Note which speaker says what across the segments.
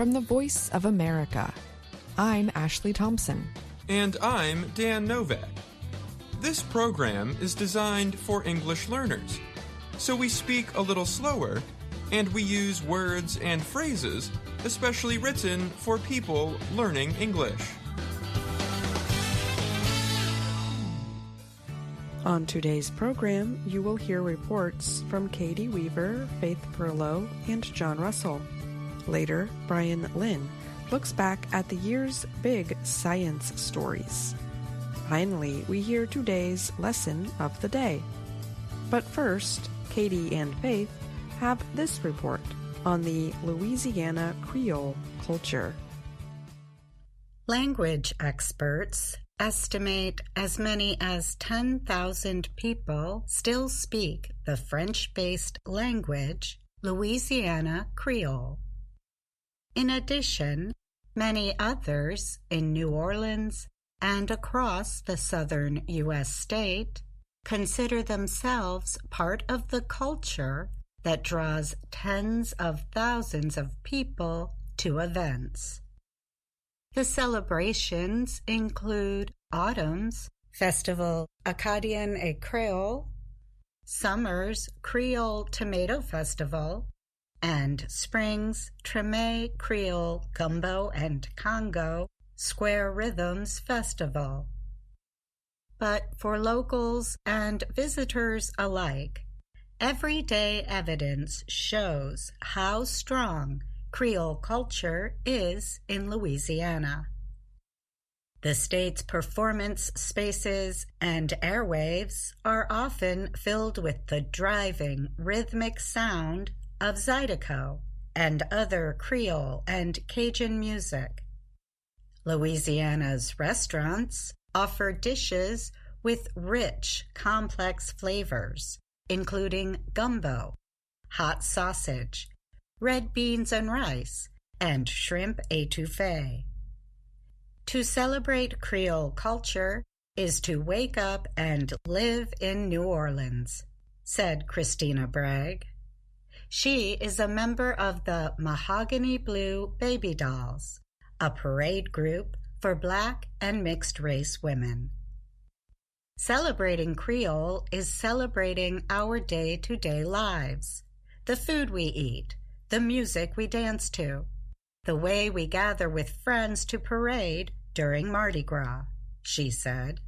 Speaker 1: from the Voice of America. I'm Ashley Thompson.
Speaker 2: And I'm Dan Novak. This program is designed for English learners, so we speak a little slower and we use words and phrases especially written for people learning English.
Speaker 3: On today's program, you will hear reports from Katie Weaver, Faith Perlow, and John Russell. Later, Brian Lynn looks back at the year's big science stories. Finally, we hear today's lesson of the day. But first, Katie and Faith have this report on the Louisiana Creole culture.
Speaker 4: Language experts estimate as many as 10,000 people still speak the French-based language, Louisiana Creole. In addition, many others in New Orleans and across the southern U.S. state consider themselves part of the culture that draws tens of thousands of people to events. The celebrations include autumn's Festival Acadien et Creole, summer's Creole Tomato Festival, and spring's Treme Creole Gumbo and Congo Square Rhythms Festival. But for locals and visitors alike, everyday evidence shows how strong Creole culture is in Louisiana. The state's performance spaces and airwaves are often filled with the driving, rhythmic sound of Zydeco and other Creole and Cajun music. Louisiana's restaurants offer dishes with rich, complex flavors, including gumbo, hot sausage, red beans and rice, and shrimp étouffée. To celebrate Creole culture is to wake up and live in New Orleans, said Christina Bragg. She is a member of the Mahogany Blue Baby Dolls, a parade group for Black and mixed-race women. Celebrating Creole is celebrating our day-to-day lives, the food we eat, the music we dance to, the way we gather with friends to parade during Mardi Gras, she said.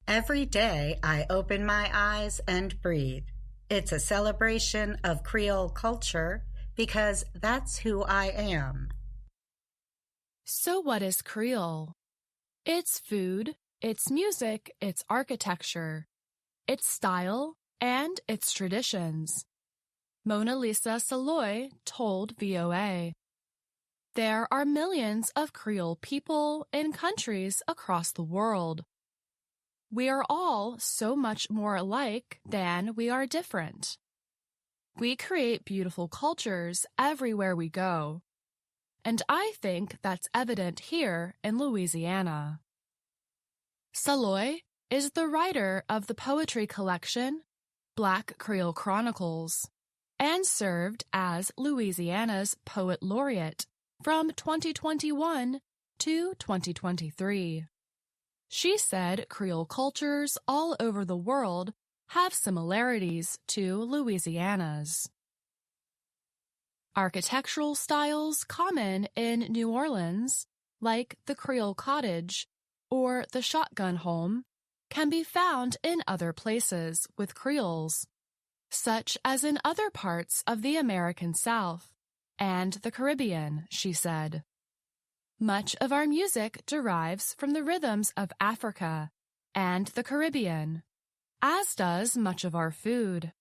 Speaker 4: Every day I open my eyes and breathe. It's a celebration of Creole culture because that's who I am.
Speaker 5: So what is Creole? It's food, it's music, it's architecture, its style, and its traditions. Mona Lisa Saloy told VOA. There are millions of Creole people in countries across the world. We are all so much more alike than we are different. We create beautiful cultures everywhere we go, and I think that's evident here in Louisiana. Saloy is the writer of the poetry collection Black Creole Chronicles and served as Louisiana's Poet Laureate from 2021 to 2023. She said Creole cultures all over the world have similarities to Louisiana's. Architectural styles common in New Orleans, like the Creole cottage or the shotgun home, can be found in other places with Creoles, such as in other parts of the American South and the Caribbean, she said. Much of our music derives from the rhythms of Africa and the Caribbean, as does much of our food.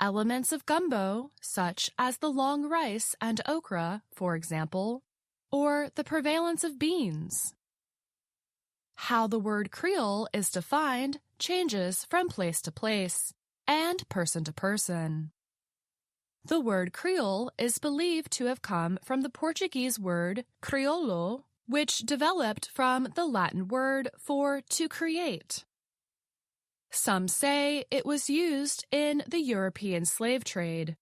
Speaker 5: Elements of gumbo, such as the long rice and okra, for example, or the prevalence of beans. How the word Creole is defined changes from place to place and person to person. The word Creole is believed to have come from the Portuguese word crioulo, which developed from the Latin word for to create. Some say it was used in the European slave trade,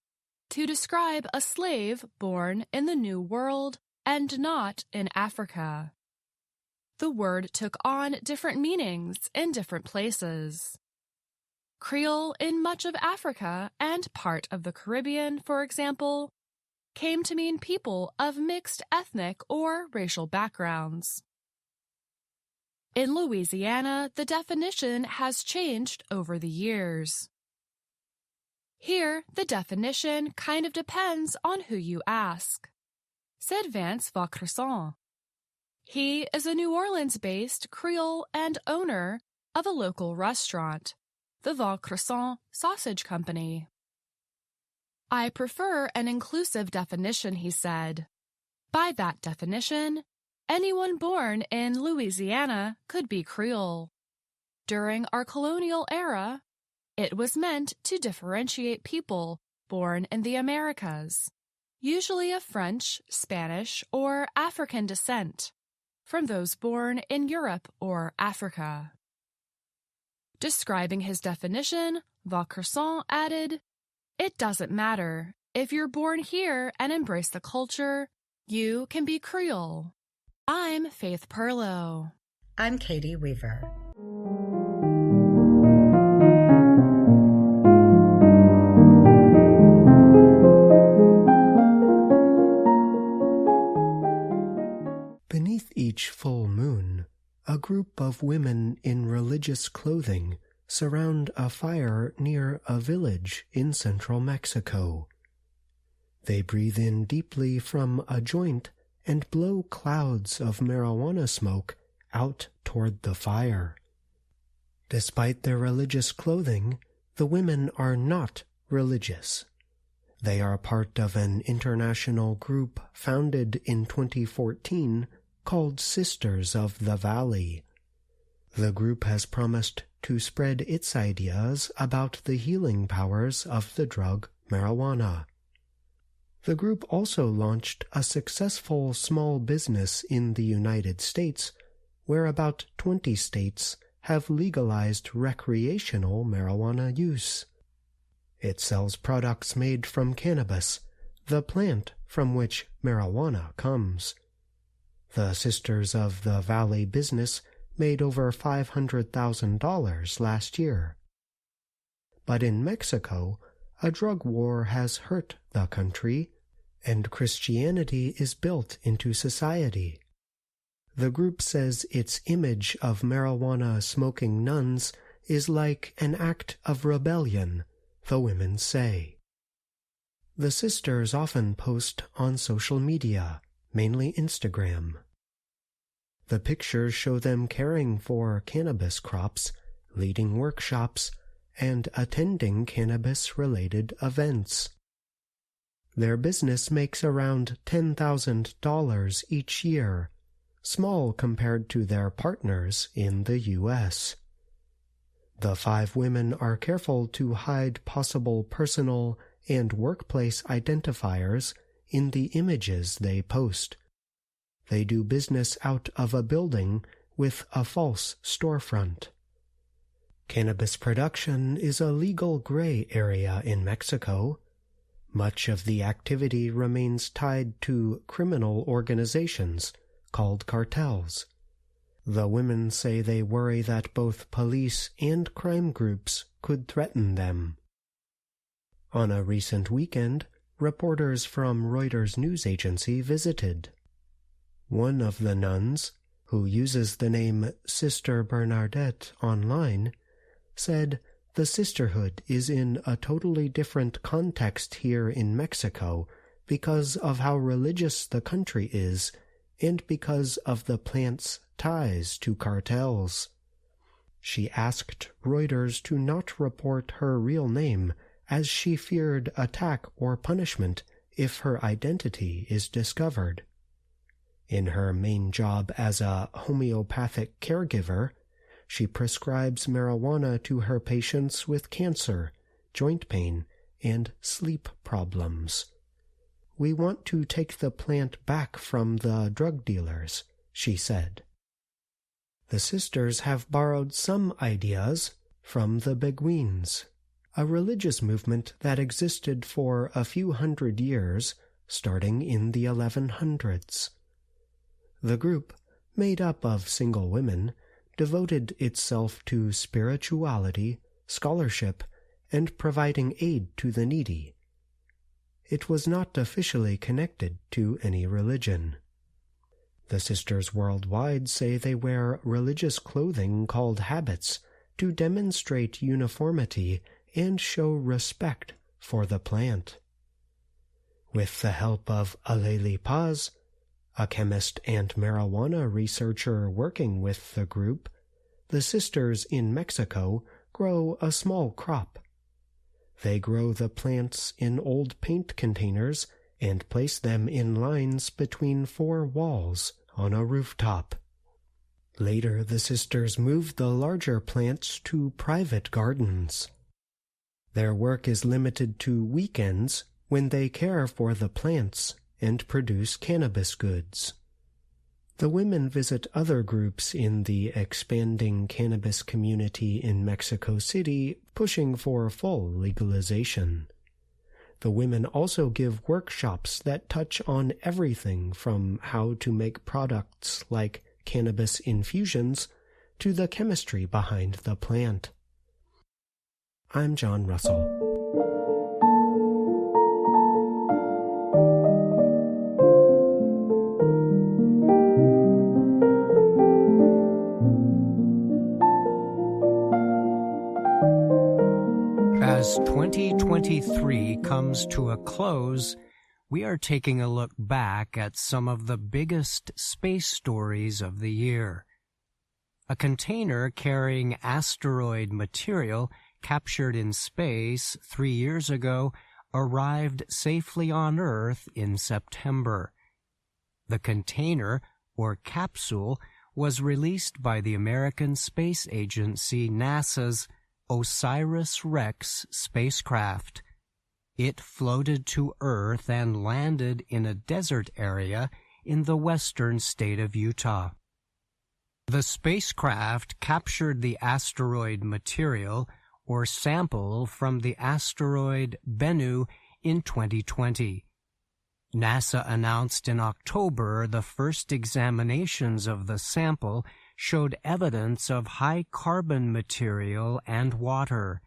Speaker 5: to describe a slave born in the New World and not in Africa. The word took on different meanings in different places. Creole in much of Africa and part of the Caribbean, for example, came to mean people of mixed ethnic or racial backgrounds. In Louisiana, the definition has changed over the years. Here, the definition kind of depends on who you ask. Said Vance Vaucresson. He is a New Orleans-based Creole and owner of a local restaurant, the Vaucresson Sausage Company. I prefer an inclusive definition, he said. By that definition, anyone born in Louisiana could be Creole. During our colonial era, it was meant to differentiate people born in the Americas, usually of French, Spanish, or African descent, from those born in Europe or Africa. Describing his definition, Vaucresson added, "It doesn't matter. If you're born here and embrace the culture, you can be Creole." I'm Faith Perlow.
Speaker 4: I'm Katie Weaver.
Speaker 6: Beneath each full moon, a group of women in religious clothing surround a fire near a village in central Mexico. They breathe in deeply from a joint and blow clouds of marijuana smoke out toward the fire. Despite their religious clothing, the women are not religious. They are part of an international group founded in 2014 called Sisters of the Valley. The group has promised to spread its ideas about the healing powers of the drug marijuana. The group also launched a successful small business in the United States, where about 20 states have legalized recreational marijuana use. It sells products made from cannabis, the plant from which marijuana comes. The Sisters of the Valley business made over $500,000 last year. But in Mexico, a drug war has hurt the country, and Christianity is built into society. The group says its image of marijuana-smoking nuns is like an act of rebellion, the women say. The sisters often post on social media, mainly Instagram. The pictures show them caring for cannabis crops, leading workshops, and attending cannabis-related events. Their business makes around $10,000 each year, small compared to their partners in the U.S. The 5 women are careful to hide possible personal and workplace identifiers in the images they post. They do business out of a building with a false storefront. Cannabis production is a legal gray area in Mexico. Much of the activity remains tied to criminal organizations called cartels. The women say they worry that both police and crime groups could threaten them. On a recent weekend, reporters from Reuters news agency visited. One of the nuns, who uses the name Sister Bernadette online, said the sisterhood is in a totally different context here in Mexico because of how religious the country is and because of the plant's ties to cartels. She asked Reuters to not report her real name as she feared attack or punishment if her identity is discovered. In her main job as a homeopathic caregiver, she prescribes marijuana to her patients with cancer, joint pain, and sleep problems. "We want to take the plant back from the drug dealers," she said. The sisters have borrowed some ideas from the Beguines, a religious movement that existed for a few hundred years, starting in the 1100s. The group, made up of single women, devoted itself to spirituality, scholarship, and providing aid to the needy. It was not officially connected to any religion. The sisters worldwide say they wear religious clothing called habits to demonstrate uniformity and show respect for the plant. With the help of Aleli Paz, a chemist and marijuana researcher working with the group, the sisters in Mexico grow a small crop. They grow the plants in old paint containers and place them in lines between 4 walls on a rooftop. Later, the sisters move the larger plants to private gardens. Their work is limited to weekends when they care for the plants and produce cannabis goods. The women visit other groups in the expanding cannabis community in Mexico City, pushing for full legalization. The women also give workshops that touch on everything from how to make products like cannabis infusions to the chemistry behind the plant. I'm John Russell.
Speaker 7: As 2023 comes to a close, we are taking a look back at some of the biggest space stories of the year. A container carrying asteroid material captured in space 3 years ago arrived safely on Earth in September. The container, or capsule, was released by the American Space Agency NASA's OSIRIS-REx spacecraft. It floated to Earth and landed in a desert area in the western state of Utah. The spacecraft captured the asteroid material, or sample, from the asteroid Bennu in 2020. NASA announced in October the first examinations of the sample showed evidence of high carbon material and water.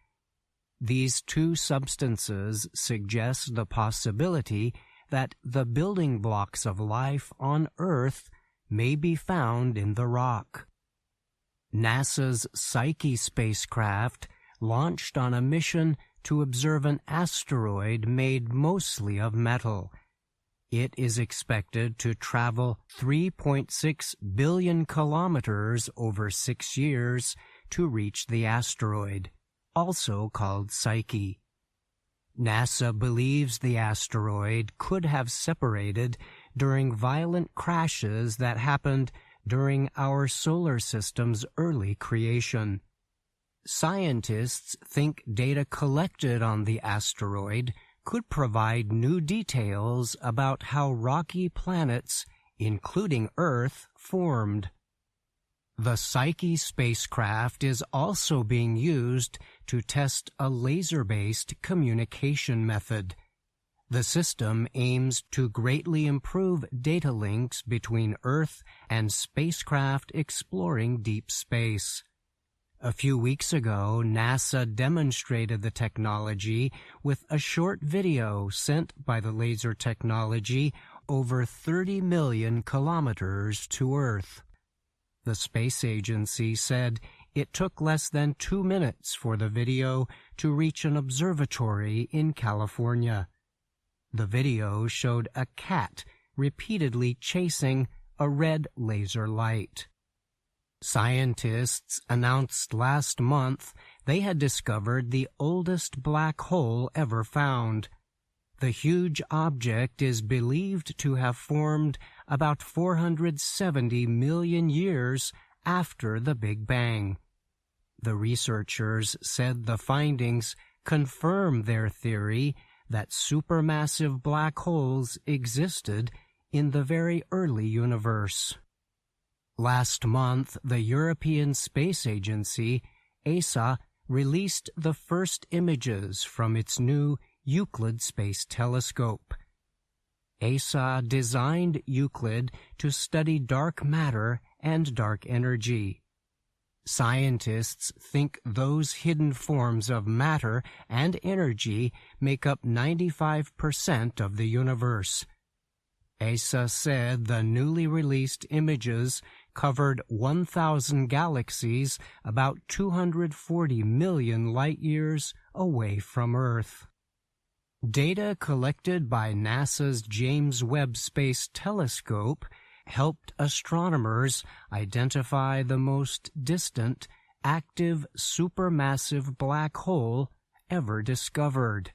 Speaker 7: These two substances suggest the possibility that the building blocks of life on Earth may be found in the rock. NASA's Psyche spacecraft launched on a mission to observe an asteroid made mostly of metal. It is expected to travel 3.6 billion kilometers over 6 years to reach the asteroid, also called Psyche. NASA believes the asteroid could have separated during violent crashes that happened during our solar system's early creation. Scientists think data collected on the asteroid could provide new details about how rocky planets, including Earth, formed. The Psyche spacecraft is also being used to test a laser-based communication method. The system aims to greatly improve data links between Earth and spacecraft exploring deep space. A few weeks ago, NASA demonstrated the technology with a short video sent by the laser technology over 30 million kilometers to Earth. The space agency said it took less than 2 minutes for the video to reach an observatory in California. The video showed a cat repeatedly chasing a red laser light. Scientists announced last month they had discovered the oldest black hole ever found. The huge object is believed to have formed about 470 million years after the Big Bang. The researchers said the findings confirm their theory that supermassive black holes existed in the very early universe. Last month, the European Space Agency, ESA, released the first images from its new Euclid Space Telescope. ESA designed Euclid to study dark matter and dark energy. Scientists think those hidden forms of matter and energy make up 95% of the universe. ESA said the newly released images covered 1,000 galaxies about 240 million light-years away from Earth. Data collected by NASA's James Webb Space Telescope helped astronomers identify the most distant, active supermassive black hole ever discovered.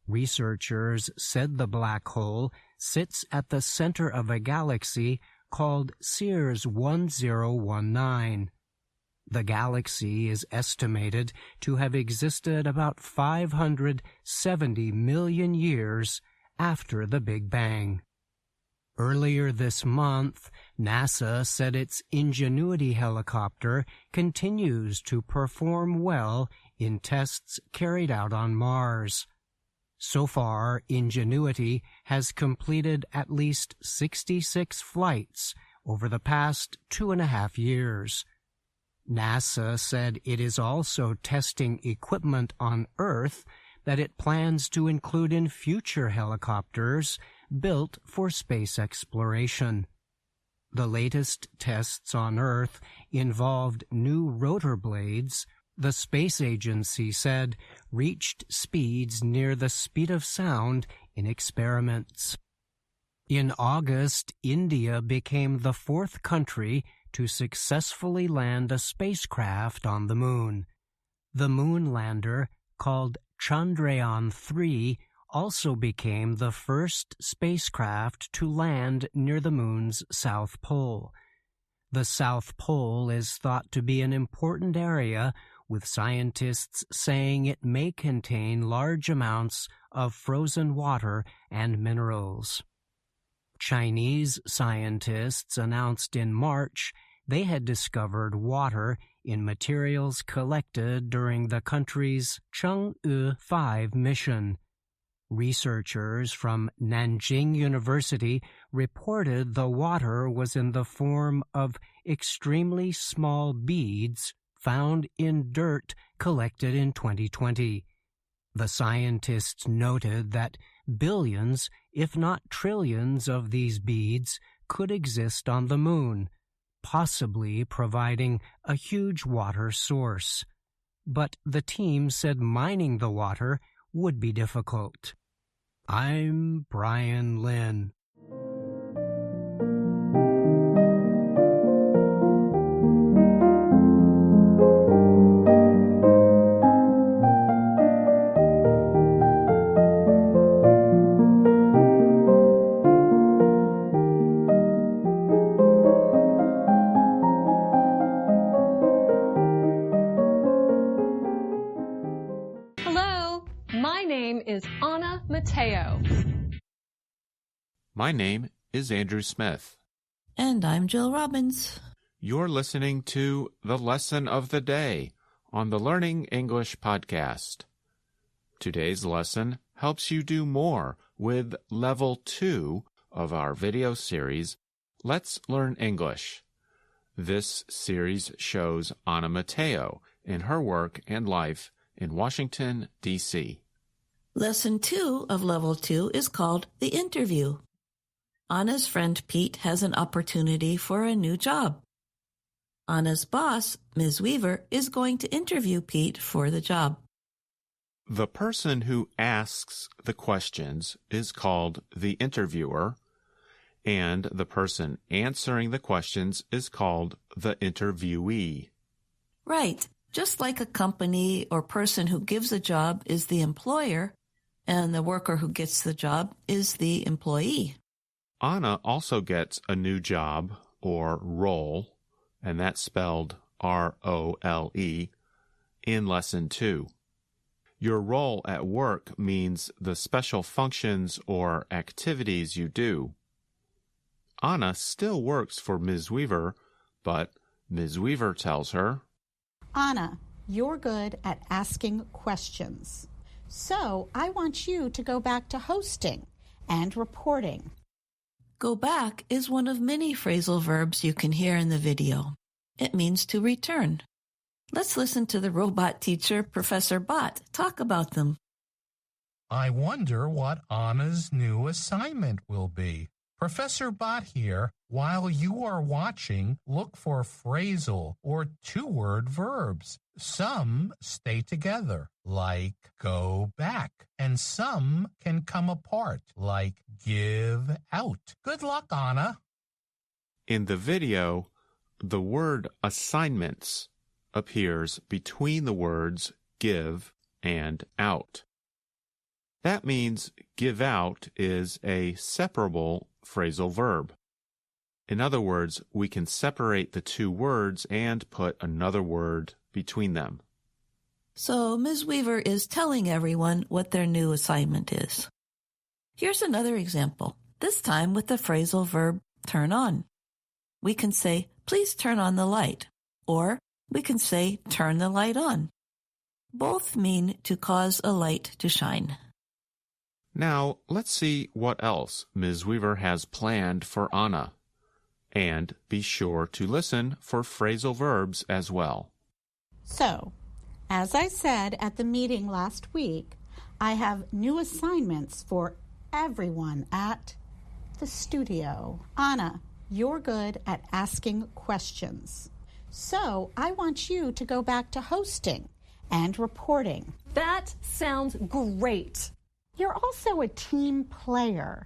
Speaker 7: Researchers said the black hole sits at the center of a galaxy called Sears 1019. The galaxy is estimated to have existed about 570 million years after the Big Bang. Earlier this month, NASA said its Ingenuity helicopter continues to perform well in tests carried out on Mars. So far, Ingenuity has completed at least 66 flights over the past 2.5 years. NASA said it is also testing equipment on Earth that it plans to include in future helicopters built for space exploration. The latest tests on Earth involved new rotor blades the space agency said reached speeds near the speed of sound in experiments. In August, India became the 4th country to successfully land a spacecraft on the moon. The moon lander, called Chandrayaan-3, also became the first spacecraft to land near the moon's south pole. The South Pole is thought to be an important area, with scientists saying it may contain large amounts of frozen water and minerals. Chinese scientists announced in March they had discovered water in materials collected during the country's Chang'e 5 mission. Researchers from Nanjing University reported the water was in the form of extremely small beads found in dirt collected in 2020. The scientists noted that billions, if not trillions, of these beads could exist on the moon, possibly providing a huge water source. But the team said mining the water would be difficult. I'm Brian Lynn.
Speaker 8: My name is Andrew Smith.
Speaker 9: And I'm Jill Robbins.
Speaker 8: You're listening to the Lesson of the Day on the Learning English podcast. Today's lesson helps you do more with Level 2 of our video series, Let's Learn English. This series shows Anna Mateo in her work and life in Washington, D.C.
Speaker 9: Lesson 2 of Level 2 is called The Interview. Anna's friend Pete has an opportunity for a new job. Anna's boss, Ms. Weaver, is going to interview Pete for the job.
Speaker 8: The person who asks the questions is called the interviewer, and the person answering the questions is called the interviewee.
Speaker 9: Right. Just like a company or person who gives a job is the employer, and the worker who gets the job is the employee.
Speaker 8: Anna also gets a new job or role, and that's spelled R-O-L-E, in Lesson 2. Your role at work means the special functions or activities you do. Anna still works for Ms. Weaver, but Ms. Weaver tells her,
Speaker 10: Anna, you're good at asking questions. So I want you to go back to hosting and reporting.
Speaker 9: Go back is one of many phrasal verbs you can hear in the video. It means to return. Let's listen to the robot teacher, Professor Bott, talk about them.
Speaker 11: I wonder what Anna's new assignment will be. Professor Bott here. While you are watching, look for phrasal or two-word verbs. Some stay together, like go back, and some can come apart, like give out. Good luck, Anna.
Speaker 8: In the video, the word assignments appears between the words give and out. That means give out is a separable phrasal verb. In other words, we can separate the two words and put another word between them.
Speaker 9: So Ms. Weaver is telling everyone what their new assignment is. Here's another example, this time with the phrasal verb turn on. We can say, please turn on the light, or we can say, turn the light on. Both mean to cause a light to shine.
Speaker 8: Now, let's see what else Ms. Weaver has planned for Anna. And be sure to listen for phrasal verbs as well.
Speaker 10: So, as I said at the meeting last week, I have new assignments for everyone at the studio. Anna, you're good at asking questions. So, I want you to go back to hosting and reporting.
Speaker 12: That sounds great.
Speaker 10: You're also a team player.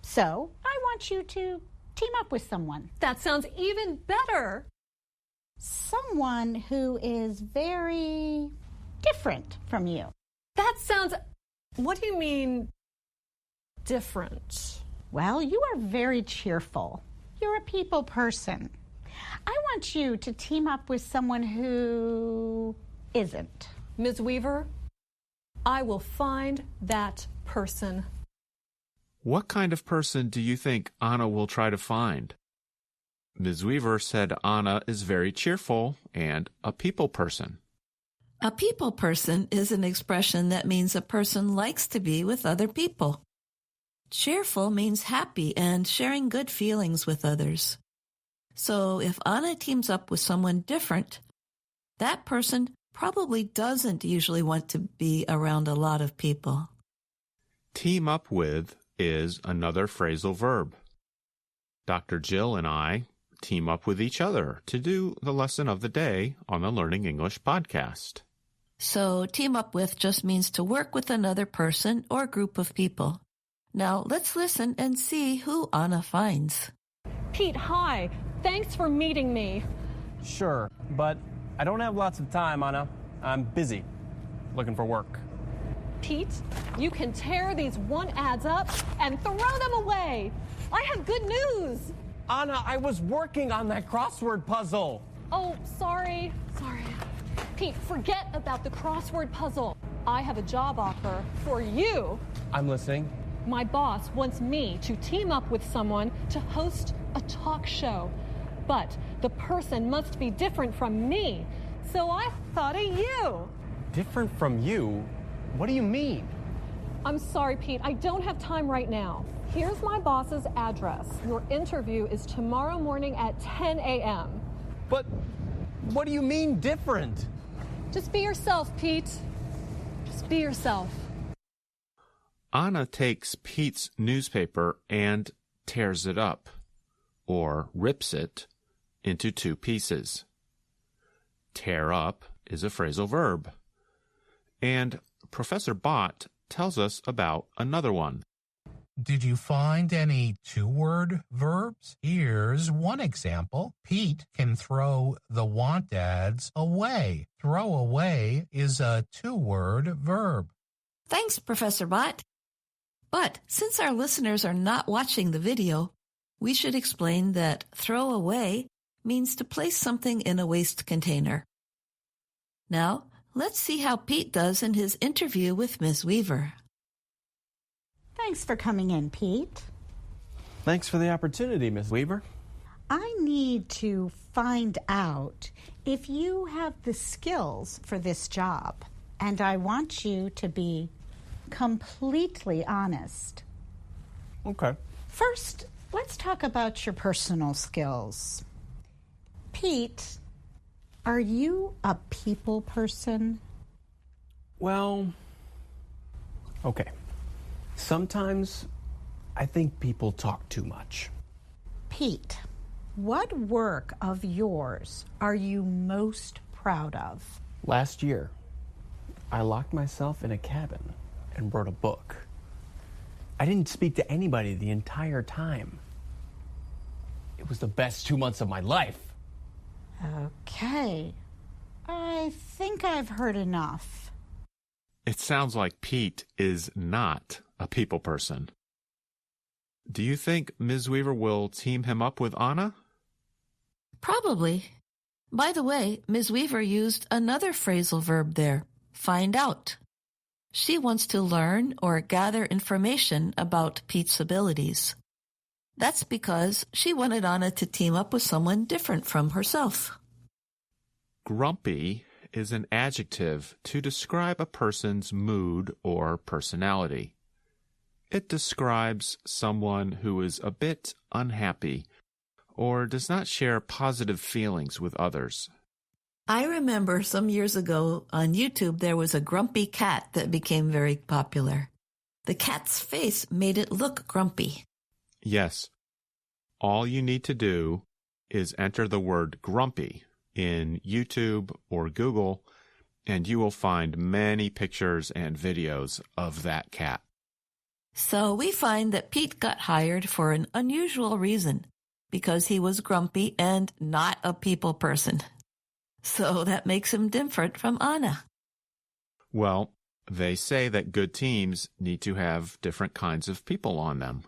Speaker 10: So, I want you to team up with someone.
Speaker 12: That sounds even better.
Speaker 10: Someone who is very different from you.
Speaker 12: That sounds... What do you mean, different?
Speaker 10: Well, you are very cheerful. You're a people person. I want you to team up with someone who isn't.
Speaker 12: Ms. Weaver, I will find that person.
Speaker 8: What kind of person do you think Anna will try to find? Ms. Weaver said Anna is very cheerful and a people person.
Speaker 9: A people person is an expression that means a person likes to be with other people. Cheerful means happy and sharing good feelings with others. So if Anna teams up with someone different, that person probably doesn't usually want to be around a lot of people.
Speaker 8: Team up with is another phrasal verb. Dr. Jill and I team up with each other to do the lesson of the day on the Learning English podcast.
Speaker 9: So team up with just means to work with another person or group of people. Now let's listen and see who Anna finds.
Speaker 12: Pete, hi. Thanks for meeting me.
Speaker 13: Sure, but I don't have lots of time, Anna. I'm busy, looking for work.
Speaker 12: Pete, you can tear these one ads up and throw them away. I have good news.
Speaker 13: Anna, I was working on that crossword puzzle.
Speaker 12: Oh, sorry. Pete, forget about the crossword puzzle. I have a job offer for you.
Speaker 13: I'm listening.
Speaker 12: My boss wants me to team up with someone to host a talk show. But the person must be different from me. So I thought of you.
Speaker 13: Different from you? What do you mean?
Speaker 12: I'm sorry, Pete. I don't have time right now. Here's my boss's address. Your interview is tomorrow morning at 10 a.m.
Speaker 13: But what do you mean different?
Speaker 12: Just be yourself, Pete. Just be yourself.
Speaker 8: Anna takes Pete's newspaper and tears it up, or rips it, into two pieces. Tear up is a phrasal verb. And Professor Bott tells us about another one.
Speaker 11: Did you find any two-word verbs? Here's one example. Pete can throw the want ads away. Throw away is a two-word verb.
Speaker 9: Thanks, Professor Bott. But since our listeners are not watching the video, we should explain that throw away means to place something in a waste container. Now, let's see how Pete does in his interview with Ms. Weaver.
Speaker 10: Thanks for coming in, Pete.
Speaker 13: Thanks for the opportunity, Miss Weaver.
Speaker 10: I need to find out if you have the skills for this job, and I want you to be completely honest.
Speaker 13: Okay.
Speaker 10: First, let's talk about your personal skills. Pete, are you a people person?
Speaker 13: Well, okay. Sometimes I think people talk too much.
Speaker 10: Pete, what work of yours are you most proud of?
Speaker 13: Last year, I locked myself in a cabin and wrote a book. I didn't speak to anybody the entire time. It was the best 2 months of my life.
Speaker 10: Okay. I think I've heard enough.
Speaker 8: It sounds like Pete is not a people person. Do you think Ms. Weaver will team him up with Anna?
Speaker 9: Probably. By the way, Ms. Weaver used another phrasal verb there, find out. She wants to learn or gather information about Pete's abilities. That's because she wanted Anna to team up with someone different from herself.
Speaker 8: Grumpy is an adjective to describe a person's mood or personality. It describes someone who is a bit unhappy or does not share positive feelings with others.
Speaker 9: I remember some years ago on YouTube there was a grumpy cat that became very popular. The cat's face made it look grumpy.
Speaker 8: Yes. All you need to do is enter the word grumpy in YouTube or Google, and you will find many pictures and videos of that cat.
Speaker 9: So we find that Pete got hired for an unusual reason, because he was grumpy and not a people person. So that makes him different from Anna.
Speaker 8: Well, they say that good teams need to have different kinds of people on them.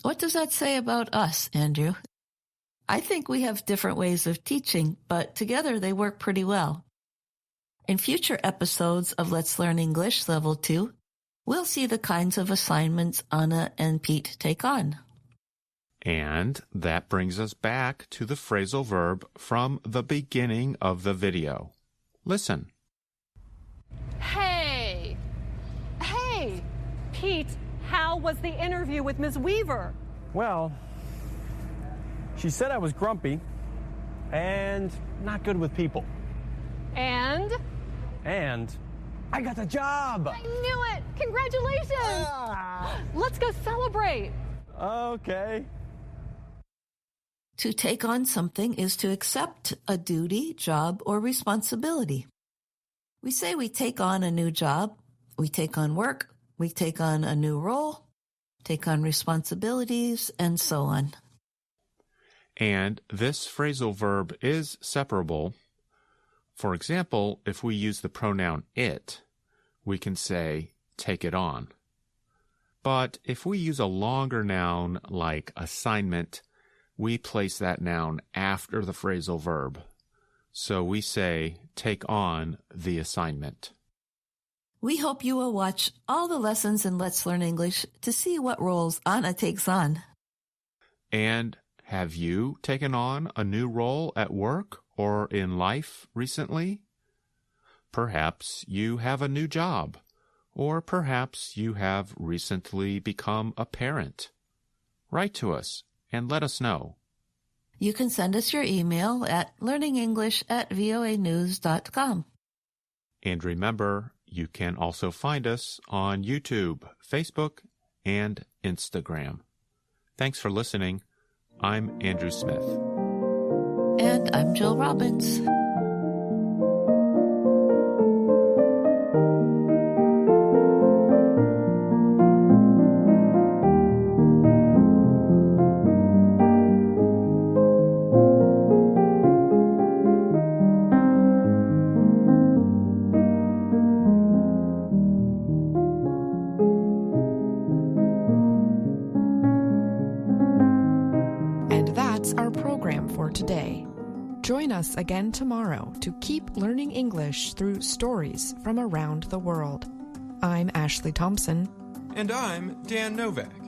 Speaker 9: What does that say about us, Andrew? I think we have different ways of teaching, but together they work pretty well. In future episodes of Let's Learn English Level 2, we'll see the kinds of assignments Anna and Pete take on.
Speaker 8: And that brings us back to the phrasal verb from the beginning of the video. Listen.
Speaker 12: Hey, Pete, how was the interview with Ms. Weaver?
Speaker 13: Well, she said I was grumpy and not good with people.
Speaker 12: And
Speaker 13: I got the job!
Speaker 12: I knew it! Congratulations! Let's go celebrate!
Speaker 13: Okay.
Speaker 9: To take on something is to accept a duty, job, or responsibility. We say we take on a new job, we take on work, we take on a new role, take on responsibilities, and so on.
Speaker 8: And this phrasal verb is separable. For example, if we use the pronoun it, we can say take it on. But if we use a longer noun like assignment, we place that noun after the phrasal verb. So we say take on the assignment.
Speaker 9: We hope you will watch all the lessons in Let's Learn English to see what roles Anna takes on.
Speaker 8: And have you taken on a new role at work or in life recently? Perhaps you have a new job, or perhaps you have recently become a parent. Write to us and let us know.
Speaker 9: You can send us your email at learningenglish@voanews.com.
Speaker 8: And remember, you can also find us on YouTube, Facebook, and Instagram. Thanks for listening. I'm Andrew Smith.
Speaker 9: And I'm Jill Robbins.
Speaker 1: Today. Join us again tomorrow to keep learning English through stories from around the world. I'm Ashley Thompson.
Speaker 2: And I'm Dan Novak.